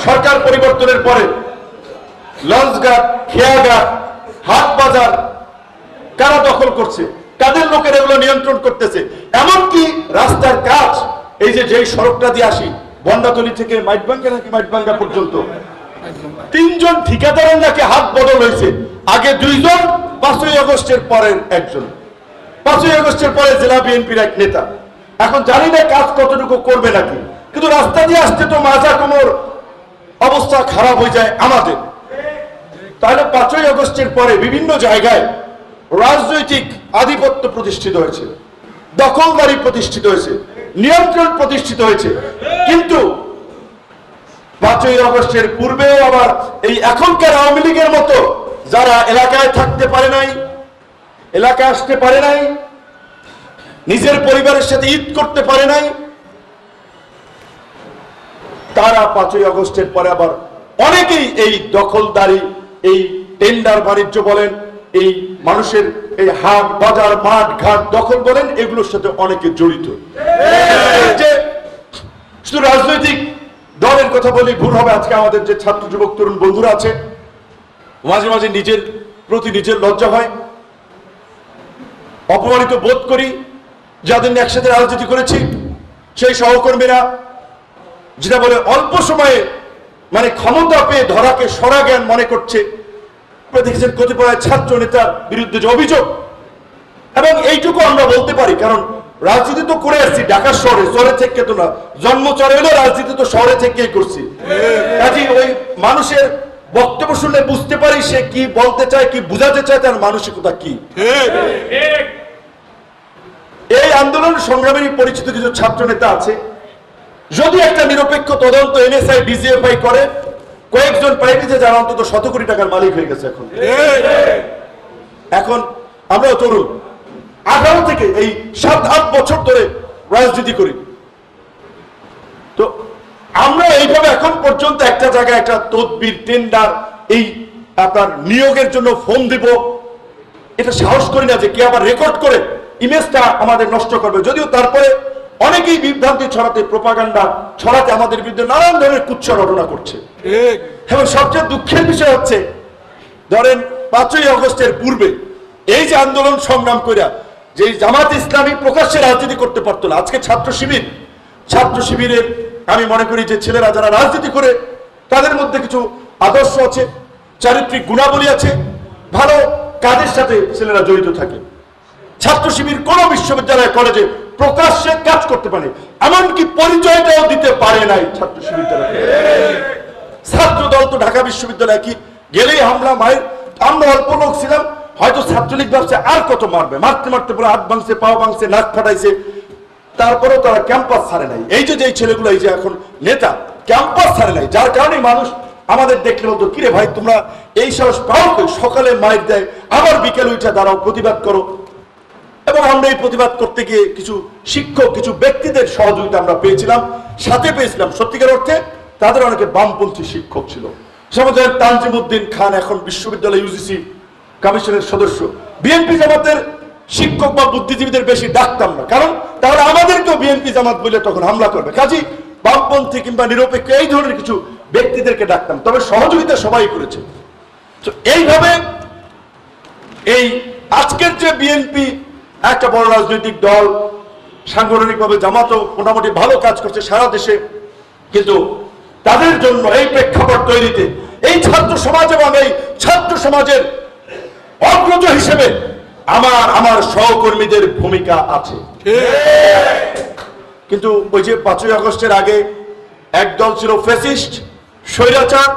সরকার পরিবর্তনের পরে লঞ্চঘাট, খেয়াঘাট, হাট বাজার কারা দখল করছে, কাদের লোকের এগুলো নিয়ন্ত্রণ করতেছে? এমনকি রাস্তার কাজ, এই যে সড়কটা দিয়ে আসি বন্ডাতলি থেকে মাইটবাঙ্গা নাকি মাইটবাঙ্গা পর্যন্ত 3 জন ঠিকাদারের নাকি হাত বদল হয়েছে। আগে 2 জন, 5ই আগস্টের পরের একজন, 5ই আগস্টের পরে জেলা বিএনপির এক নেতা। এখন জানি না কাজ কতটুকু করবে নাকি, কিন্তু রাস্তা দিয়ে আসতে তো মাজা কোমর অবস্থা খারাপ হয়ে যায় আমাদের। তাহলে 5ই আগস্টের পরে বিভিন্ন জায়গায় রাজনৈতিক আধিপত্য প্রতিষ্ঠিত হয়েছে, দখলদারি প্রতিষ্ঠিত হয়েছে, নিয়ন্ত্রণ প্রতিষ্ঠিত হয়েছে। কিন্তু 5ই আগস্টের পূর্বেও আবার এই এখনকার আওয়ামী লীগের মতো যারা এলাকায় থাকতে পারে নাই, এলাকায় আসতে পারে নাই, নিজের পরিবারের সাথে ঈদ করতে পারে নাই, তারা 5ই আগস্টের পরে আবার অনেকেই এই দখলদারি, এই টেন্ডার বাণিজ্য বলেন, এই মানুষের এই হাট বাজার মাঠ ঘাট দখল বলেন, এগুলোর সাথে অনেকে জড়িত। যে শুধু রাজনৈতিক দলের কথা বলি ভুল হবে। আজকে আমাদের যে ছাত্র যুবক তরুণ বন্ধুরা আছে, মাঝে মাঝে নিজের প্রতি নিজের লজ্জা হয়, অপমানিত বোধ করি। যাদের নিয়ে একসাথে রাজনীতি করেছি সেই সহকর্মীরা যেটা বলে অল্প সময়ে মানে ক্ষমতা পেয়ে ধরাকে সরা জ্ঞান মনে করছে। দেখেছেন কতিপয় ছাত্র নেতার বিরুদ্ধে যে অভিযোগ, এবং এইটুকু আমরা বলতে পারি কারণ রাজনীতি তো করে আসছি ঢাকা শহরে থেকে তো না, জন্ম চরে হলেও রাজনীতি তো শহরে থেকেই করছি। কাজে ওই মানুষের বক্তব্য শুনলে বুঝতে পারি সে কি বলতে চায়, কি বুঝাতে চায়, তার মানসিকতা কি। এই আন্দোলন সংগ্রামেরই পরিচিত কিছু ছাত্র নেতা আছে, যদি একটা নিরপেক্ষ তদন্ত এনএসআই ডিজিএফআই করে, কয়েকজন পাইবে যে যারা অন্তত 100 কোটি টাকার মালিক হয়ে গেছে। এখন আমরাও তরুণ, 18 থেকে এই 7-8 বছর ধরে রাজনীতি করি, তো আমরা এইভাবে এখন পর্যন্ত একটা জায়গায় একটা তদবির টেন্ডার এই আপনার নিয়োগের জন্য ফোন দিব, এটা সাহস করি না যে কে আবার রেকর্ড করে ইমেজটা আমাদের নষ্ট করবে। যদিও তারপরে অনেকেই বিভ্রান্তি ছড়াতে, প্রোপাগান্ডা ছড়াতে আমাদের বিরুদ্ধে নানান ধরনের কুৎসা রটনা করছে। এবং সবচেয়ে দুঃখের বিষয় হচ্ছে ধরেন 5ই আগস্টের পূর্বে এই যে আন্দোলন সংগ্রাম কইরা যে জামাত ইসলামী প্রকাশ্যে রাজনীতি করতে পারতো না, আজকে ছাত্র শিবিরের আমি মনে করি যে ছেলেরা যারা রাজনীতি করে তাদের মধ্যে কিছু আদর্শ আছে, চারিত্রিক গুণাবলী আছে, ভালো কাজের সাথে ছেলেরা জড়িত থাকে। ছাত্র শিবির কোন বিশ্ববিদ্যালয় কলেজে প্রকাশ্যে কাজ করতে পারে, এমনকি পরিচয়টাও দিতে পারে নাই ছাত্র শিবির দ্বারা। ছাত্র দল তো ঢাকা বিশ্ববিদ্যালয় কি গেলেই হামলা মায়ের। আমরা অল্প লোক ছিলাম, হয়তো ছাত্রলীগ ভাবছে আর কত মারবে, মারতে মারতে পুরো হাত ভাঙছে, পা ভাঙছে, নাক ফাটাইছে, তারপরেও তারা ক্যাম্পাস ছাড়ে নাই। এই যে ছেলেগুলো এই যে এখন নেতা, ক্যাম্পাস ছাড়ে নাই, যার কারণে মানুষ আমাদের দেখলে বলতো কিরে ভাই তোমরা এই সাহস পাও, সকালে মাইর দেয় আবার বিকেল উঠে দাঁড়াও, প্রতিবাদ করো। এবং আমরা এই প্রতিবাদ করতে গিয়ে কিছু শিক্ষক, কিছু ব্যক্তিদের সহযোগিতা আমরা পেয়েছিলাম, সাথে পেয়েছিলাম সত্যিকার অর্থে তাদের অনেকে বামপন্থী শিক্ষক ছিল। যেমন তানজিমউদ্দিন খান এখন বিশ্ববিদ্যালয় ইউজিসি কমিশনের সদস্য। বিএনপি জামাতের শিক্ষক বা বুদ্ধিজীবীদের বেশি ডাকতাম না, কারণ তাহলে আমাদেরকেও বিএনপি জামাত বলে তখন হামলা করবে। কাজেই বামপন্থী কিংবা নিরপেক্ষ এই ধরনের কিছু ব্যক্তিদেরকে ডাকতাম, তবে সহযোগিতা সবাই করেছে। তো এইভাবে এই আজকের যে বিএনপি একটা বড় রাজনৈতিক দল, সাংগঠনিকভাবে জামাতও মোটামুটি ভালো কাজ করছে সারা দেশে, কিন্তু তাদের জন্য এই প্রেক্ষাপট তৈরিতে এই ছাত্র সমাজ এবং এই ছাত্র সমাজের অগ্রজ হিসেবে আমার সহকর্মীদের ভূমিকা আছে। কিন্তু ওই যে 5ই আগস্টের আগে একদল ছিল ফ্যাসিস্ট, স্বৈরাচার,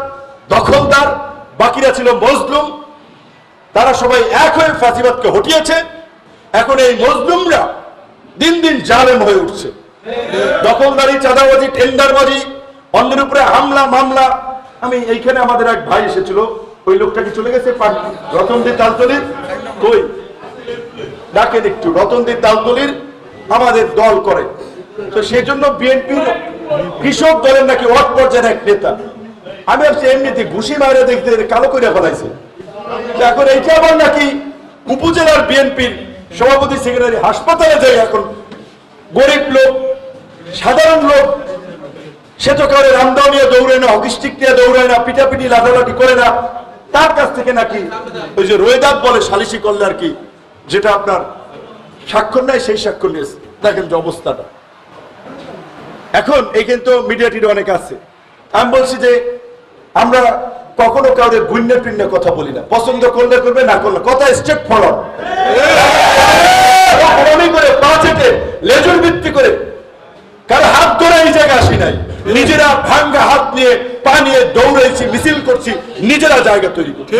দখলদার, বাকিরা ছিল মজলুম, তারা সবাই এক হয়ে ফাঁসিবাদকে হটিয়েছে। এখন এই মজলুমরা দিন দিন জালেম হয়ে উঠছে, দখলদারি, চাঁদাবাজি, টেন্ডারবাজি, অন্যের উপরে হামলা মামলা। আমি এইখানে আমাদের এক ভাই এসেছিল, ওই লোকটা কি চলে গেছে রতনদী তালতলির, কই ডাকেন একটু, রতনদী তালতলির আমাদের দল করে, তো সেই জন্য বিএনপির কৃষক দলের নাকি ওয়ার্ড পর্যায়ের এক নেতা। আমি ভাবছি এমনিতে ঘুষি মারে দেখতে কালো করে ফেলাইছে, এখন এইটা আবার নাকি উপজেলার বিএনপির সভাপতি সেক্রেটারি হাসপাতালে যায়। এখন গরিব লোক, সাধারণ লোক সে তো কারো রামদাও নিয়ে দৌড়ে না, হকি স্টিক নিয়ে দৌড়ায় না, পিটাপিটি লাঠালাঠি করে না। তার কাছ থেকে নাকি ওই যে রোয়েদাত বলে সালিশি করলে আর কি, যেটা আপনার স্বাক্ষর নাই সেই স্বাক্ষর নিয়েছে। দেখেন যে অবস্থাটা। এখন এই কিন্তু মিডিয়াটির অনেক আছে। আমি বলছি যে আমরা কখনো কাউকে গুণ্যে টুণ্যে কথা বলি না, পছন্দ করলে করবে, না করলে কথা স্টেপ ফরওয়ার্ড করে পা চেটে লেজুর ভিত্তি করে কারো হাত ধরে এই জায়গায় আসি নাই, নিজেরা ভাঙ্গা হাত নিয়ে পা নিয়ে দৌড়াইছি, মিছিল করছি, নিজেরা জায়গা তৈরি করছি।